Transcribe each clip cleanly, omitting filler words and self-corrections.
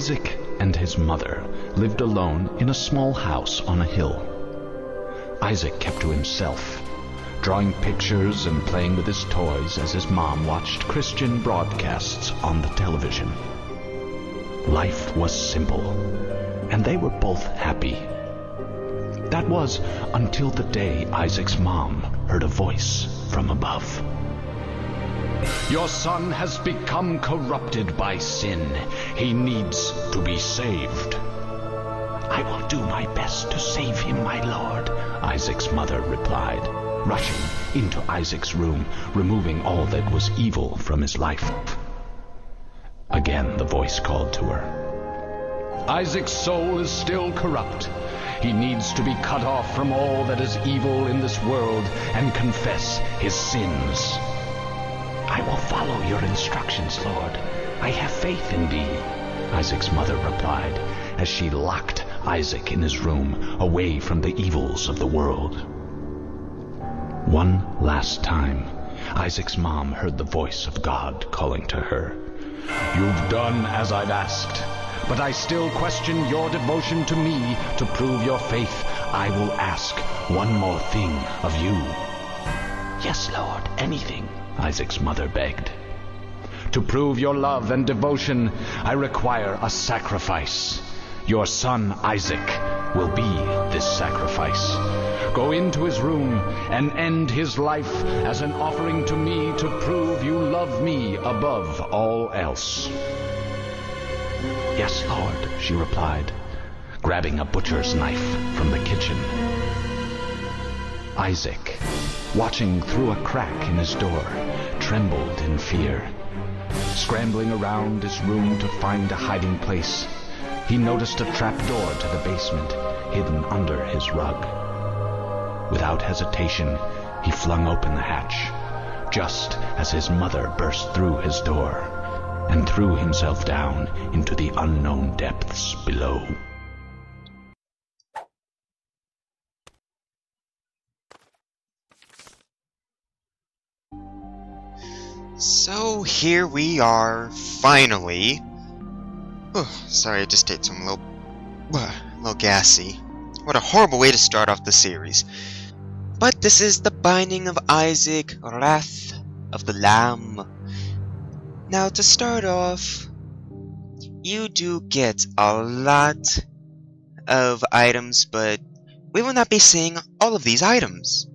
Isaac and his mother lived alone in a small house on a hill. Isaac kept to himself, drawing pictures and playing with his toys as his mom watched Christian broadcasts on the television. Life was simple, and they were both happy. That was until the day Isaac's mom heard a voice from above. "Your son has become corrupted by sin. He needs to be saved." "I will do my best to save him, my lord," Isaac's mother replied, rushing into Isaac's room, removing all that was evil from his life. Again the voice called to her. "Isaac's soul is still corrupt. He needs to be cut off from all that is evil in this world and confess his sins." "I will follow your instructions, Lord. I have faith in thee," Isaac's mother replied, as she locked Isaac in his room, away from the evils of the world. One last time, Isaac's mom heard the voice of God calling to her. "You've done as I've asked, but I still question your devotion to me. To prove your faith, I will ask one more thing of you." "Yes, Lord, anything," Isaac's mother begged. "To prove your love and devotion, I require a sacrifice. Your son Isaac will be this sacrifice. Go into his room and end his life as an offering to me to prove you love me above all else." "Yes, Lord," she replied, grabbing a butcher's knife from the kitchen. Isaac, watching through a crack in his door, trembled in fear. Scrambling around his room to find a hiding place, he noticed a trap door to the basement hidden under his rug. Without hesitation, he flung open the hatch, just as his mother burst through his door and threw himself down into the unknown depths below. So here we are, finally. Oh, sorry, I just ate some little gassy. What a horrible way to start off the series. But this is the Binding of Isaac, Wrath of the Lamb. Now to start off, you do get a lot of items, but we will not be seeing all of these items.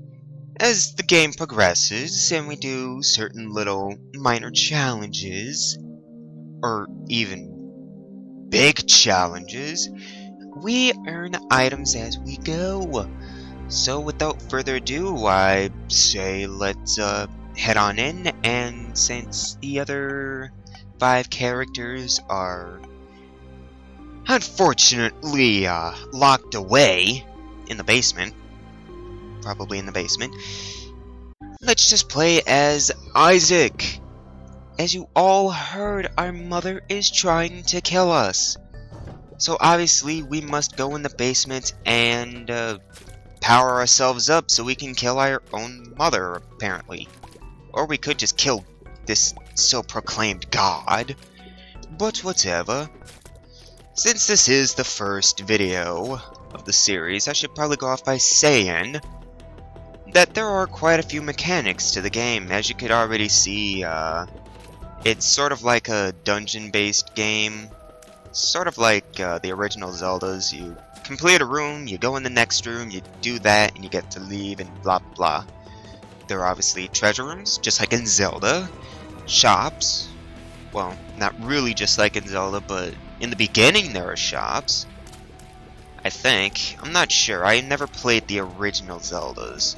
As the game progresses and we do certain little minor challenges, or even big challenges, we earn items as we go. So without further ado, I say let's head on in, and since the other 5 characters are unfortunately locked away in the basement, probably in the basement, let's just play as Isaac. As you all heard, our mother is trying to kill us. So obviously we must go in the basement and power ourselves up so we can kill our own mother, apparently. Or we could just kill this so-proclaimed god. But whatever. Since this is the first video of the series, I should probably go off by saying that there are quite a few mechanics to the game. As you could already see, it's sort of like a dungeon-based game. Sort of like the original Zeldas. You complete a room, you go in the next room, you do that, and you get to leave, and blah blah. There are obviously treasure rooms, just like in Zelda. Shops. Well, not really just like in Zelda, but in the beginning there are shops. I think. I'm not sure. I never played the original Zeldas.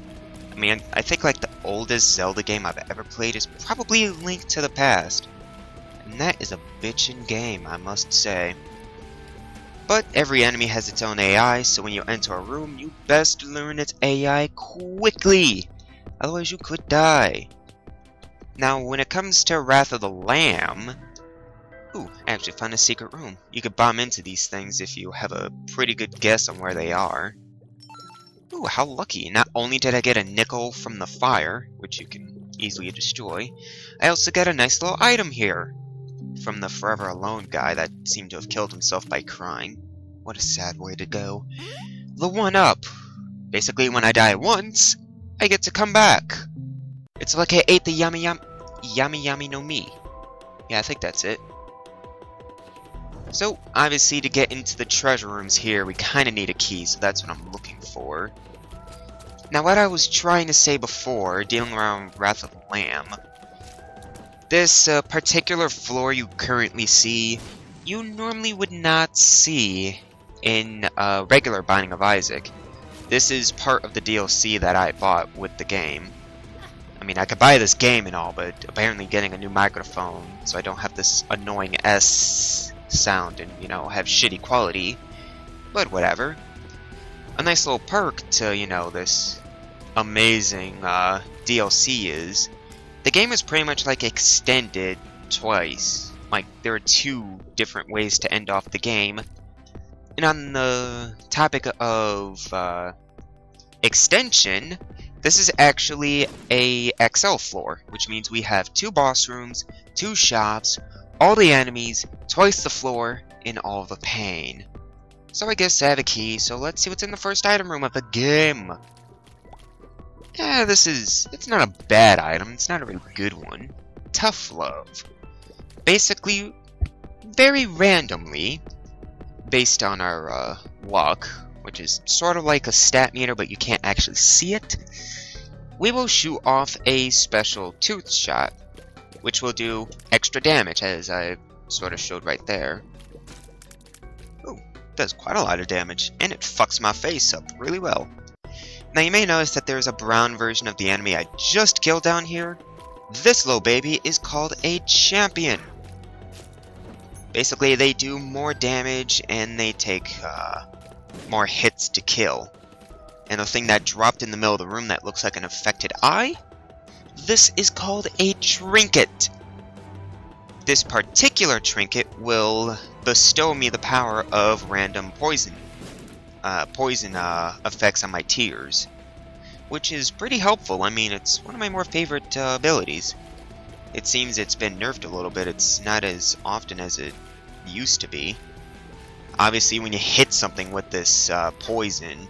I mean, I think like the oldest Zelda game I've ever played is probably Link to the Past. And that is a bitchin' game, I must say. But every enemy has its own AI, so when you enter a room, you best learn its AI quickly. Otherwise you could die. Now, when it comes to Wrath of the Lamb... Ooh, I actually found a secret room. You could bomb into these things if you have a pretty good guess on where they are. Ooh, how lucky. Not only did I get a nickel from the fire, which you can easily destroy, I also got a nice little item here. from the Forever Alone guy that seemed to have killed himself by crying. What a sad way to go. The 1-up. Basically, when I die once, I get to come back. It's like I ate the yummy no mi. Yeah, I think that's it. So, obviously, to get into the treasure rooms here, we kind of need a key, so that's what I'm looking for. Now, what I was trying to say before, dealing around Wrath of the Lamb, this particular floor you currently see, you normally would not see in regular Binding of Isaac. This is part of the DLC that I bought with the game. I mean, I could buy this game and all, but apparently getting a new microphone, so I don't have this annoying S sound and, you know, have shitty quality. But whatever. A nice little perk to, you know, this amazing DLC is, the game is pretty much like extended twice. Like, there are 2 different ways to end off the game. And on the topic of extension, this is actually a XL floor, which means we have 2 boss rooms, 2 shops, all the enemies, twice the floor, and all the pain. So I guess I have a key, so let's see what's in the first item room of the game. Yeah, it's not a bad item, it's not a really good one. Tough Love. Basically, very randomly, based on our luck, which is sort of like a stat meter, but you can't actually see it, we will shoot off a special tooth shot, which will do extra damage, as I sort of showed right there. Ooh, does quite a lot of damage, and it fucks my face up really well. Now you may notice that there's a brown version of the enemy I just killed down here. This little baby is called a champion. Basically, they do more damage and they take more hits to kill. And the thing that dropped in the middle of the room that looks like an affected eye? This is called a trinket. This particular trinket will bestow me the power of random poison effects on my tears, which is pretty helpful. I mean, it's one of my more favorite abilities. It seems it's been nerfed a little bit. It's not as often as it used to be. Obviously, when you hit something with this poison,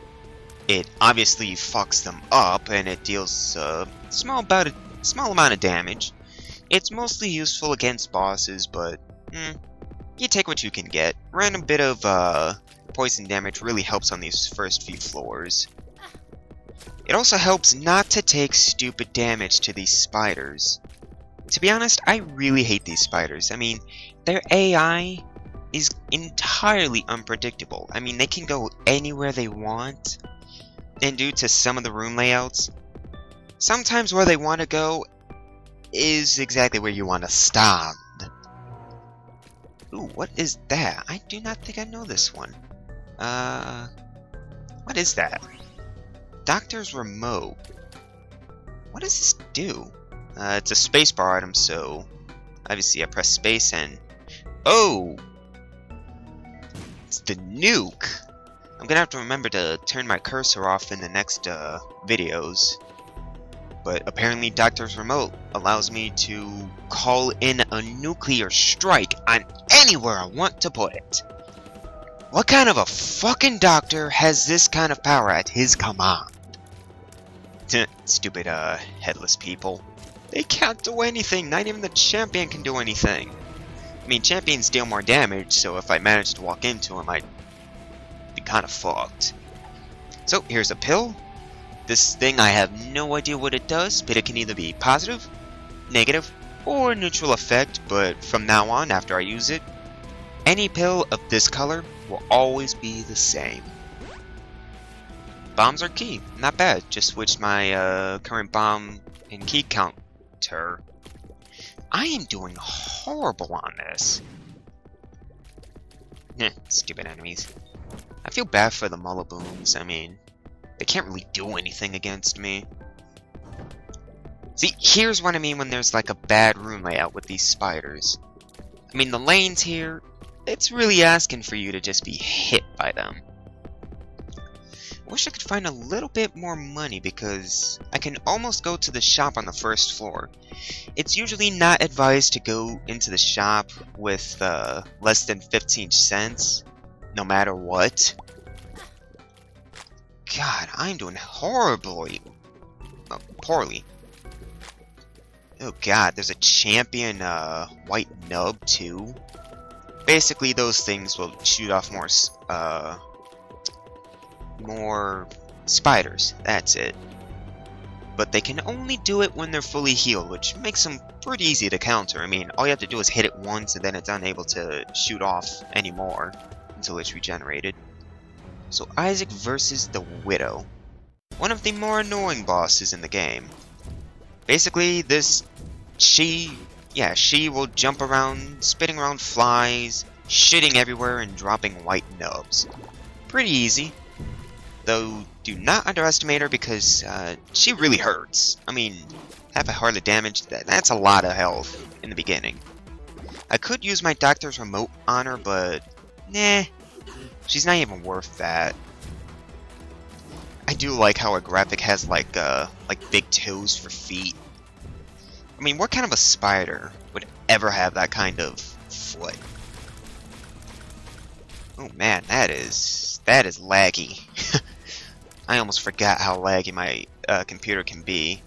it obviously fucks them up, and it deals a small amount of damage. It's mostly useful against bosses, but you take what you can get. Random bit of poison damage really helps on these first few floors. It also helps not to take stupid damage to these spiders. To be honest, I really hate these spiders. I mean, their AI is entirely unpredictable. I mean, they can go anywhere they want, and due to some of the room layouts, sometimes where they want to go is exactly where you want to stand. Ooh, what is that? I do not think I know this one. What is that? Doctor's Remote. What does this do? It's a spacebar item, so obviously I press space and... Oh! It's the nuke! I'm gonna have to remember to turn my cursor off in the next videos. But apparently Doctor's Remote allows me to call in a nuclear strike on anywhere I want to put it. What kind of a fucking doctor has this kind of power at his command? Stupid, headless people. They can't do anything, not even the champion can do anything. I mean, champions deal more damage, so if I manage to walk into him, I'd be kind of fucked. So, here's a pill. This thing, I have no idea what it does, but it can either be positive, negative, or neutral effect, but from now on, after I use it, any pill of this color will always be the same. Bombs are key, not bad. Just switched my current bomb and key counter. I am doing horrible on this. Stupid enemies. I feel bad for the Mullaboons. I mean, they can't really do anything against me. See, here's what I mean when there's like a bad room layout with these spiders. I mean, the lanes here, it's really asking for you to just be hit by them. I wish I could find a little bit more money because I can almost go to the shop on the first floor. It's usually not advised to go into the shop with less than 15 cents, no matter what. God, I'm doing horribly. Poorly. Oh god, there's a champion white nub too. Basically, those things will shoot off more spiders. That's it. But they can only do it when they're fully healed, which makes them pretty easy to counter. I mean, all you have to do is hit it once and then it's unable to shoot off anymore until it's regenerated. So Isaac versus the Widow. One of the more annoying bosses in the game. Basically, she will jump around, spitting around flies, shitting everywhere, and dropping white nubs. Pretty easy. Though, do not underestimate her because she really hurts. I mean, half a heart of damage, that's a lot of health in the beginning. I could use my doctor's remote on her, but nah, she's not even worth that. I do like how a graphic has like big toes for feet. I mean, what kind of a spider would ever have that kind of foot? Oh man, that is laggy. I almost forgot how laggy my computer can be.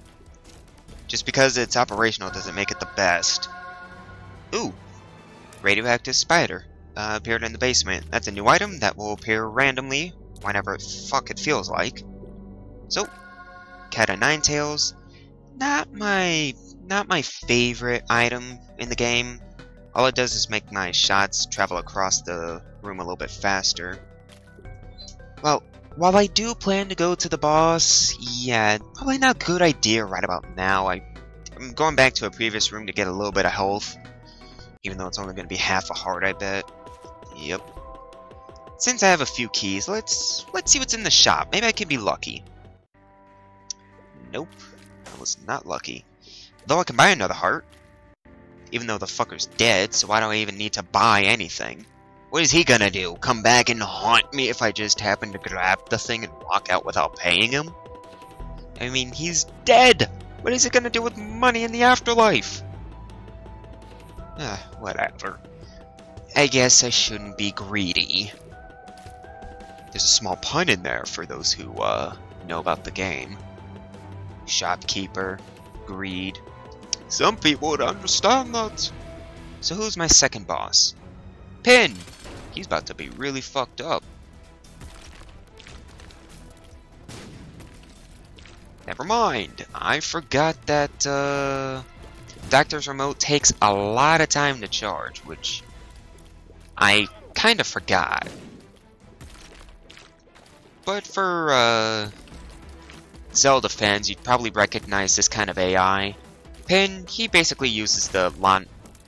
Just because it's operational doesn't make it the best. Ooh, radioactive spider appeared in the basement. That's a new item that will appear randomly whenever it feels like. So, Cat o' Nine Tails, not my favorite item in the game. All it does is make my shots travel across the room a little bit faster. Well, while I do plan to go to the boss, yeah, probably not a good idea right about now. I'm going back to a previous room to get a little bit of health, even though it's only going to be half a heart, I bet. Yep. Since I have a few keys, let's see what's in the shop. Maybe I can be lucky. Nope, I was not lucky. Though I can buy another heart. Even though the fucker's dead, so I don't even need to buy anything. What is he gonna do? Come back and haunt me if I just happen to grab the thing and walk out without paying him? I mean, he's dead! What is it gonna do with money in the afterlife? Whatever. I guess I shouldn't be greedy. There's a small pun in there for those who, know about the game. Shopkeeper. Greed. Some people would understand that. So who's my second boss? Pin! He's about to be really fucked up. Never mind. I forgot that, Doctor's Remote takes a lot of time to charge, which I kind of forgot. But for, Zelda fans, you'd probably recognize this kind of AI. Pin, he basically uses the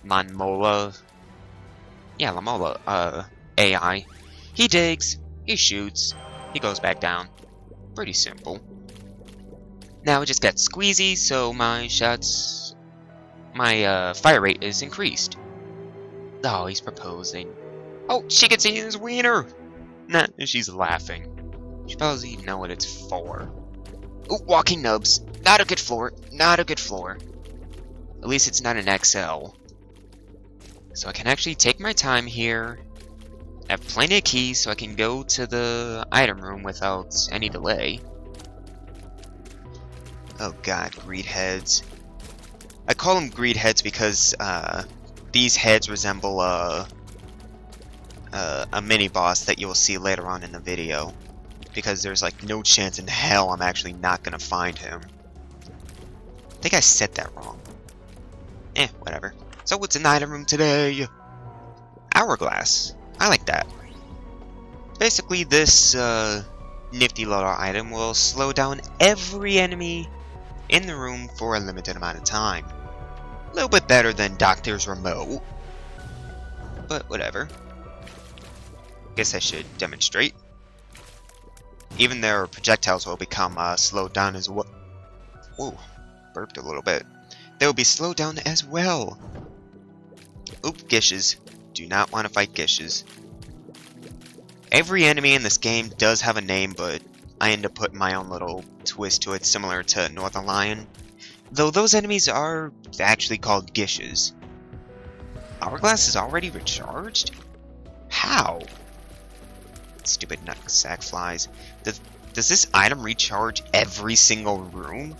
Lamola AI. He digs, he shoots, he goes back down. Pretty simple. Now it just got squeezy, so my fire rate is increased. Oh, he's proposing. Oh, she can see his wiener! Nah, she's laughing. She probably know what it's for. Ooh, walking nubs. Not a good floor. Not a good floor. At least it's not an XL. So I can actually take my time here. I have plenty of keys, so I can go to the item room without any delay. Oh god, greed heads. I call them greed heads because these heads resemble a mini boss that you'll see later on in the video. Because there's like no chance in hell I'm actually not gonna find him. I think I said that wrong. Whatever. So what's in the item room today? Hourglass. I like that. Basically, this nifty little item will slow down every enemy in the room for a limited amount of time. A little bit better than Doctor's Remote. But whatever. Guess I should demonstrate. Even their projectiles will become slowed down as well. Ooh, burped a little bit. They will be slowed down as well. Oop, Gishes. Do not want to fight Gishes. Every enemy in this game does have a name, but I end up putting my own little twist to it, similar to Northern Lion. Though those enemies are actually called Gishes. Hourglass is already recharged? How? Stupid nutsack flies. Does this item recharge every single room?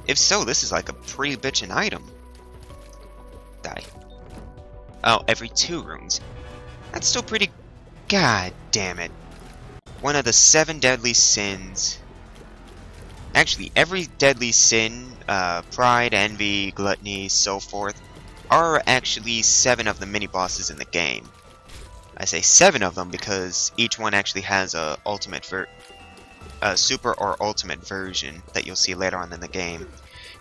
If so, this is like a pretty bitchin' item. Die. Oh, every 2 rooms. That's still pretty... God damn it. One of the 7 deadly sins... Actually, every deadly sin, pride, envy, gluttony, so forth, are actually 7 of the mini-bosses in the game. I say 7 of them because each one actually has a super or ultimate version that you'll see later on in the game.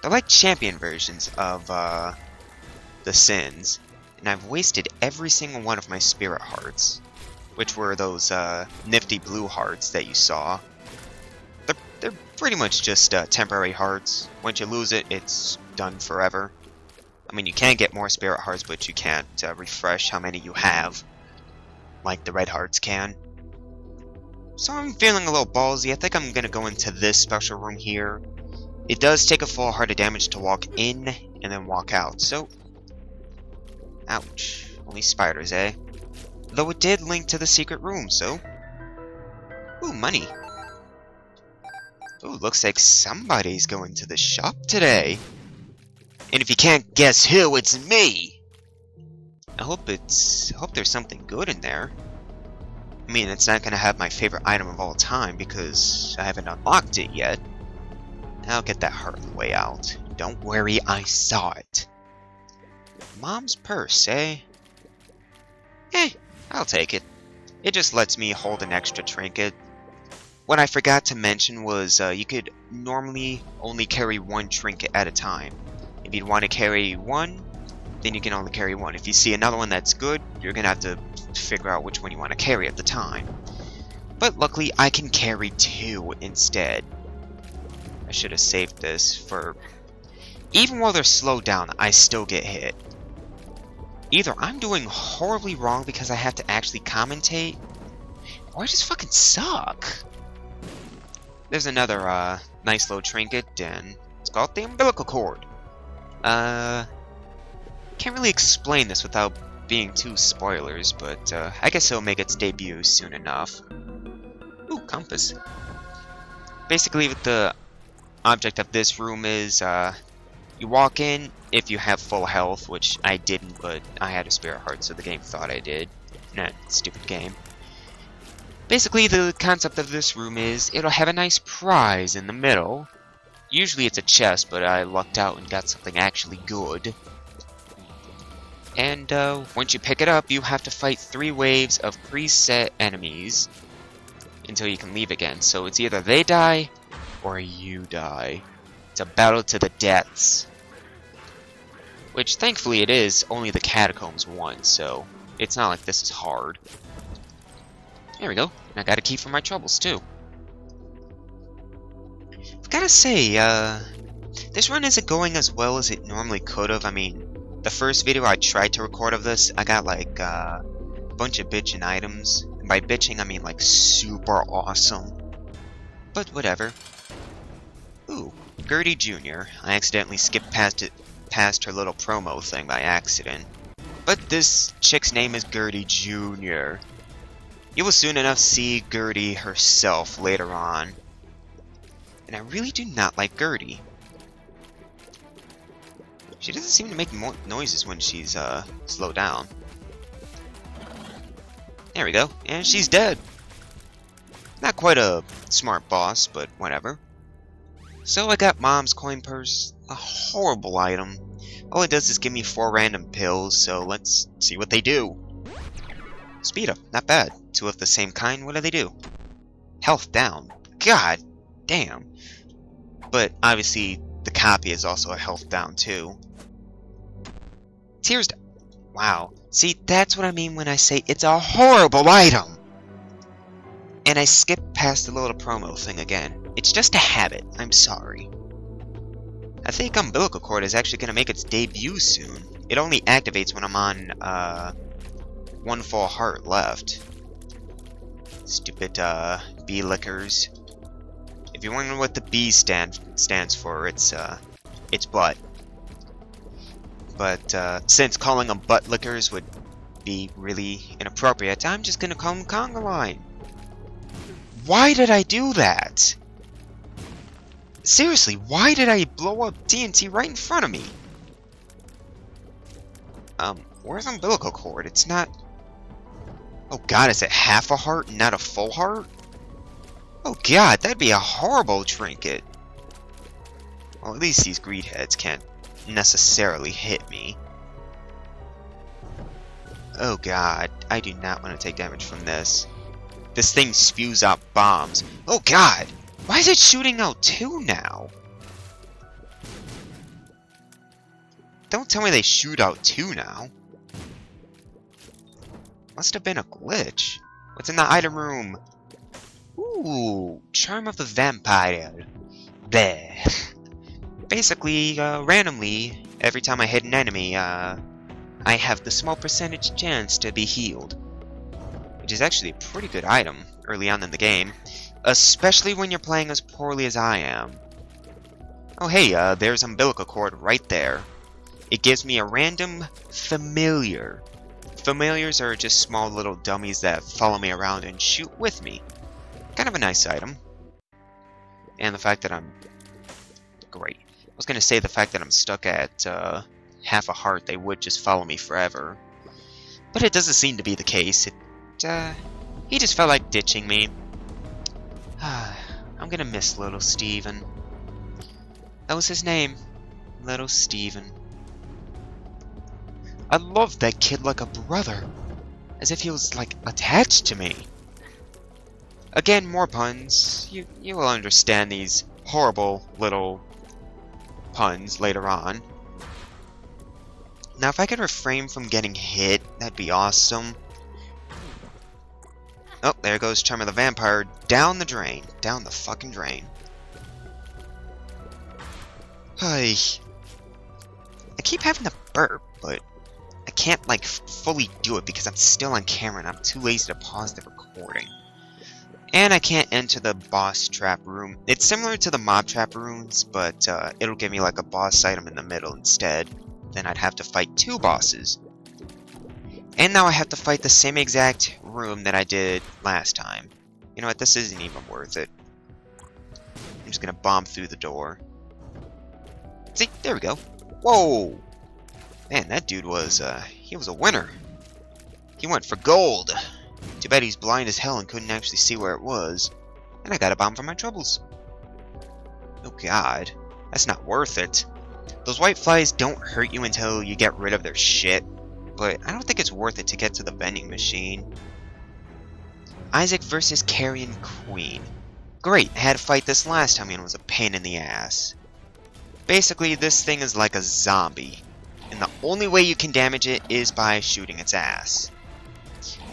They're like champion versions of the sins, and I've wasted every single one of my spirit hearts, which were those nifty blue hearts that you saw. They're pretty much just temporary hearts. Once you lose it, it's done forever. I mean, you can get more spirit hearts, but you can't refresh how many you have, like the red hearts can. So I'm feeling a little ballsy. I think I'm gonna go into this special room here. It does take a full heart of damage to walk in and then walk out, so... Ouch. Only spiders, eh? Though it did link to the secret room, so... Ooh, money. Ooh, looks like somebody's going to the shop today. And if you can't guess who, it's me! I hope there's something good in there. I mean, it's not gonna have my favorite item of all time because I haven't unlocked it yet. I'll get that heart on the way out. Don't worry, I saw it. Mom's purse, eh? I'll take it. It just lets me hold an extra trinket. What I forgot to mention was you could normally only carry 1 trinket at a time. If you'd want to carry 1, then you can only carry 1. If you see another one that's good, you're gonna have to figure out which one you want to carry at the time. But luckily, I can carry 2 instead. I should have saved this for... Even while they're slowed down, I still get hit. Either I'm doing horribly wrong because I have to actually commentate, or I just fucking suck. There's another nice little trinket, and it's called the umbilical cord. Can't really explain this without being too spoilers, but I guess it'll make its debut soon enough. Ooh, compass. Basically, what the object of this room is, you walk in if you have full health, which I didn't, but I had a spirit heart, so the game thought I did. Nah, stupid game. Basically, the concept of this room is it'll have a nice prize in the middle. Usually it's a chest, but I lucked out and got something actually good. And once you pick it up, you have to fight 3 waves of preset enemies until you can leave again. So it's either they die or you die. It's a battle to the deaths. Which, thankfully, it is only the Catacombs one, so it's not like this is hard. There we go. And I got a key for my troubles, too. I've gotta say, this run isn't going as well as it normally could have. I mean, the first video I tried to record of this, I got, like, a bunch of bitchin' items. And by bitching, I mean, like, super awesome. But whatever. Ooh, Gertie Jr. I accidentally skipped past her little promo thing by accident. But this chick's name is Gertie Jr. You will soon enough see Gertie herself later on. And I really do not like Gertie. She doesn't seem to make more noises when she's slowed down. There we go. And she's dead. Not quite a smart boss, but whatever. So I got Mom's coin purse. A horrible item. All it does is give me 4 random pills, so let's see what they do. Speed up, not bad. 2 of the same kind, what do they do? Health down. God damn. But obviously, the copy is also a health down too. Tears down. Wow. See, that's what I mean when I say it's a horrible item! And I skipped past the little promo thing again. It's just a habit. I'm sorry. I think umbilical cord is actually going to make its debut soon. It only activates when I'm on 1 full heart left. Stupid bee lickers. you're wondering what the B stands for, it's butt. But since calling them butt lickers would be really inappropriate, I'm just gonna call them conga line. Why did I do that? Seriously, why did I blow up TNT right in front of me? Where's umbilical cord? It's not... Oh god, is it half a heart, not a full heart? Oh god, that'd be a horrible trinket. Well, at least these greed heads can't necessarily hit me. Oh god, I do not want to take damage from this. This thing spews out bombs. Oh god! Why is it shooting out 2 now? Don't tell me they shoot out 2 now. Must have been a glitch. What's in the item room? Ooh, Charm of the Vampire. There. Basically, randomly, every time I hit an enemy, I have the small percentage chance to be healed. Which is actually a pretty good item early on in the game. Especially when you're playing as poorly as I am. Oh hey, there's umbilical cord right there. It gives me a random familiar. Familiars are just small little dummies that follow me around and shoot with me. Kind of a nice item. And the fact that I'm... Great. I was gonna say the fact that I'm stuck at half a heart, they would just follow me forever. But it doesn't seem to be the case. He just felt like ditching me. I'm gonna miss little Steven. That was his name. Little Steven. I loved that kid like a brother. As if he was, like, attached to me. Again, more puns. You will understand these horrible little puns later on. Now, if I could refrain from getting hit, that'd be awesome. Oh, there goes Charm of the Vampire down the drain. Down the fucking drain. I keep having to burp, but I can't, like, fully do it because I'm still on camera and I'm too lazy to pause the recording. And I can't enter the boss trap room. It's similar to the mob trap rooms, but it'll give me, like, a boss item in the middle instead. Then I'd have to fight 2 bosses. And now I have to fight the same exact room that I did last time. You know what, this isn't even worth it. I'm just gonna bomb through the door. See, there we go. Whoa! Man, that dude was, he was a winner. He went for gold. Too bad he's blind as hell and couldn't actually see where it was. And I got a bomb for my troubles. Oh god, that's not worth it. Those white flies don't hurt you until you get rid of their shit. But I don't think it's worth it to get to the vending machine. Isaac versus Carrion Queen. Great, I had to fight this last time and it was a pain in the ass. Basically, this thing is like a zombie. And the only way you can damage it is by shooting its ass.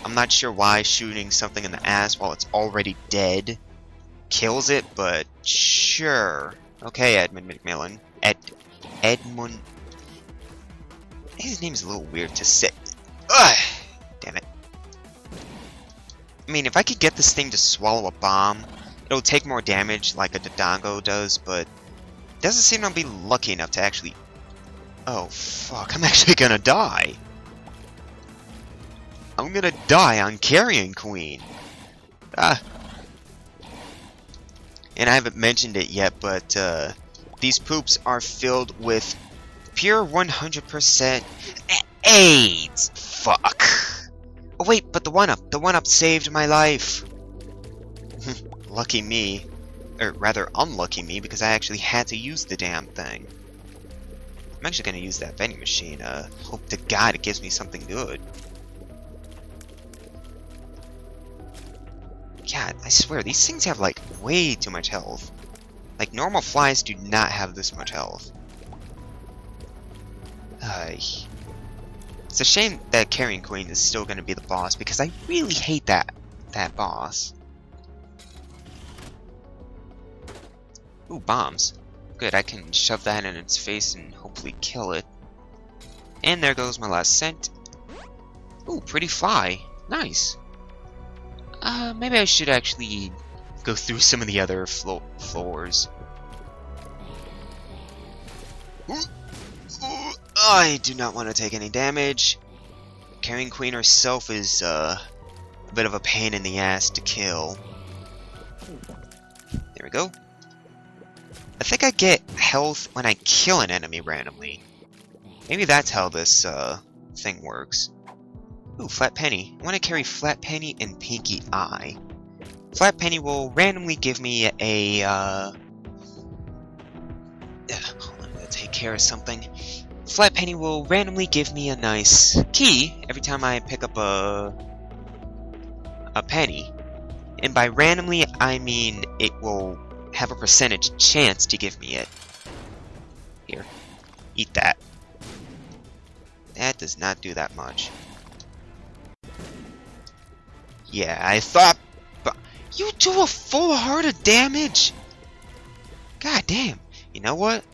I'm not sure why shooting something in the ass while it's already dead kills it, but sure. Okay, Edmund McMillan. Edmund... His name's a little weird to say. Ugh! Damn it. I mean, if I could get this thing to swallow a bomb, it'll take more damage like a Dodongo does, but it doesn't seem to be lucky enough to actually... Oh, fuck. I'm actually gonna die. I'm gonna die on Carrion Queen. Ah. And I haven't mentioned it yet, but these poops are filled with pure 100% AIDS. Fuck. Oh wait, but the 1-up saved my life. Lucky me. Or rather, unlucky me, because I actually had to use the damn thing. I'm actually gonna use that vending machine. Hope to God it gives me something good. God, I swear, these things have, like, way too much health. Like, normal flies do not have this much health. It's a shame that Carrion Queen is still going to be the boss, because I really hate that boss. Ooh, bombs. Good, I can shove that in its face and hopefully kill it. And there goes my last cent. Ooh, pretty fly. Nice. Maybe I should actually go through some of the other floors. I do not want to take any damage. Carrion Queen herself is a bit of a pain in the ass to kill. There we go. I think I get health when I kill an enemy randomly. Maybe that's how this thing works. Ooh, Flat Penny. I want to carry Flat Penny and Pinky Eye. Flat Penny will randomly give me a hold on, I'm gonna take care of something. Flat Penny will randomly give me a nice key every time I pick up a penny. And by randomly, I mean it will have a percentage chance to give me it. Here, eat that. That does not do that much. Yeah, I thought... But you do a full heart of damage? God damn. You know what?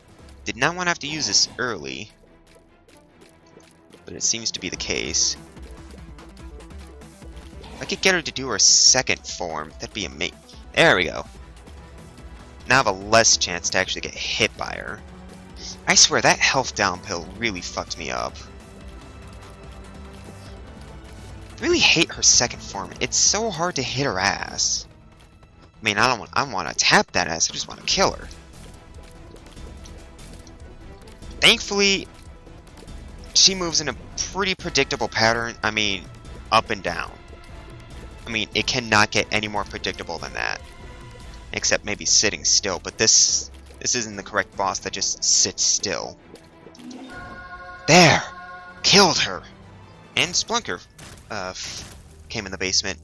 Did not want to have to use this early. But it seems to be the case. If I could get her to do her second form, that'd be amazing. There we go. Now I have a less chance to actually get hit by her. I swear, that health down pill really fucked me up. I really hate her second form. It's so hard to hit her ass. I mean, I don't want to tap that ass, I just want to kill her. Thankfully, she moves in a pretty predictable pattern. I mean, up and down. I mean, it cannot get any more predictable than that. Except maybe sitting still, but this isn't the correct boss that just sits still. There! Killed her! And Splunker came in the basement.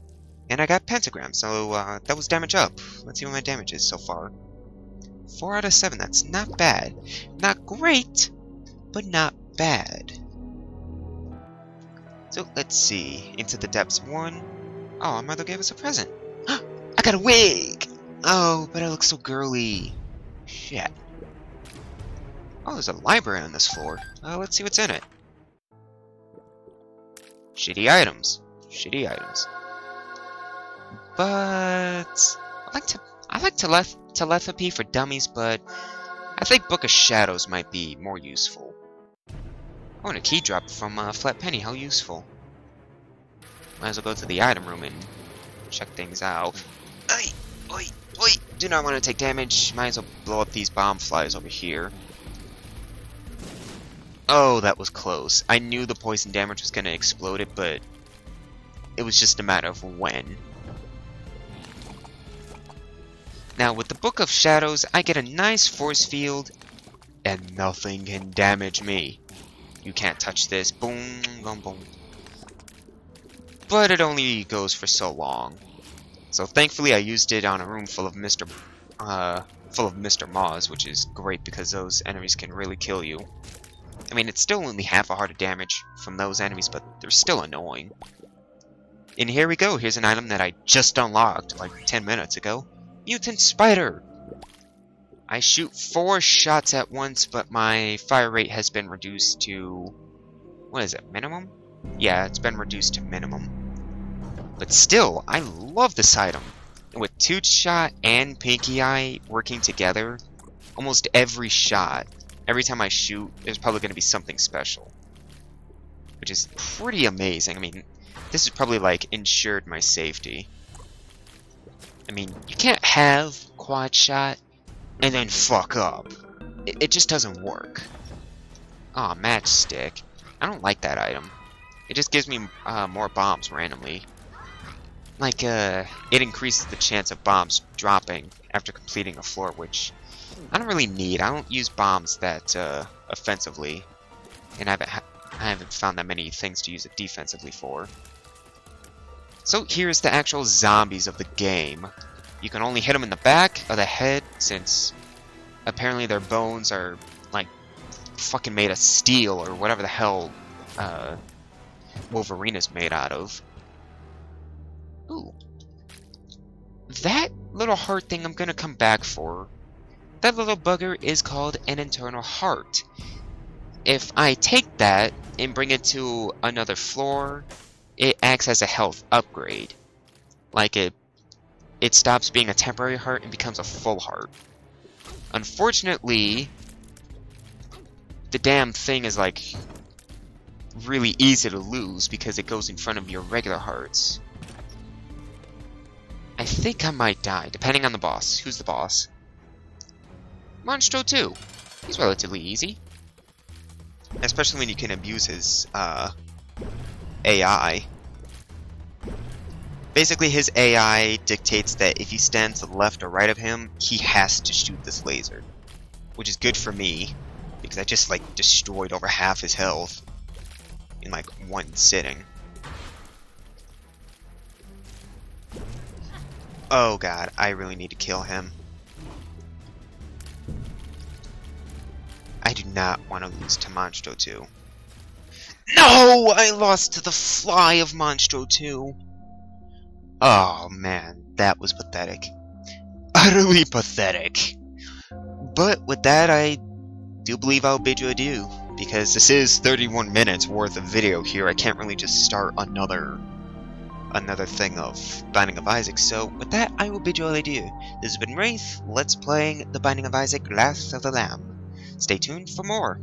And I got Pentagram, so that was damage up. Let's see what my damage is so far. 4 out of 7, that's not bad. Not great, but not bad. So, let's see. Into the Depths 1. Oh, our mother gave us a present. I got a wig! Oh, but I look so girly. Shit. Oh, there's a library on this floor. Let's see what's in it. Shitty items. Shitty items. But I like telepathy for dummies, but I think Book of Shadows might be more useful. Oh, and a key drop from Flat Penny. How useful. Might as well go to the item room and check things out. Oi, oi, oi! Do not want to take damage. Might as well blow up these bomb flies over here. Oh, that was close. I knew the poison damage was going to explode it, but it was just a matter of when. Now, with the Book of Shadows, I get a nice force field, and nothing can damage me. You can't touch this. Boom, boom, boom. But it only goes for so long. So thankfully, I used it on a room full of Mr. Moz, which is great because those enemies can really kill you. I mean, it's still only half a heart of damage from those enemies, but they're still annoying. And here we go. Here's an item that I just unlocked like 10 minutes ago. Mutant Spider! I shoot 4 shots at once, but my fire rate has been reduced to... What is it, minimum? Yeah, it's been reduced to minimum. But still, I love this item. And with Toot Shot and Pinky Eye working together, almost every shot, every time I shoot, there's probably going to be something special. Which is pretty amazing. I mean, this is probably like ensured my safety. I mean, you can't have Quad Shot and then fuck up. It just doesn't work. Aw, Matchstick. I don't like that item. It just gives me more bombs randomly. Like, it increases the chance of bombs dropping after completing a floor, which I don't really need. I don't use bombs that offensively, and I haven't found that many things to use it defensively for. So here's the actual zombies of the game. You can only hit them in the back of the head, since apparently their bones are like fucking made of steel or whatever the hell Wolverine is made out of. Ooh. That little heart thing I'm gonna come back for. That little bugger is called an internal heart. If I take that and bring it to another floor, it acts as a health upgrade. Like it it stops being a temporary heart and becomes a full heart. Unfortunately, the damn thing is like really easy to lose because it goes in front of your regular hearts. I think I might die, depending on the boss. Who's the boss? Monstro 2. He's relatively easy. Especially when you can abuse his AI. Basically, his AI dictates that if you stand to the left or right of him, he has to shoot this laser. Which is good for me, because I just, like, destroyed over half his health in, like, one sitting. Oh god, I really need to kill him. I do not want to lose to Monstro 2. No! I lost to the fly of Monstro 2. Oh man, that was pathetic. Utterly pathetic. But with that, I do believe I'll bid you adieu. Because this is 31 minutes worth of video here. I can't really just start another thing of Binding of Isaac. So with that, I will bid you all adieu. This has been Wraith. Let's play The Binding of Isaac: Wrath of the Lamb. Stay tuned for more.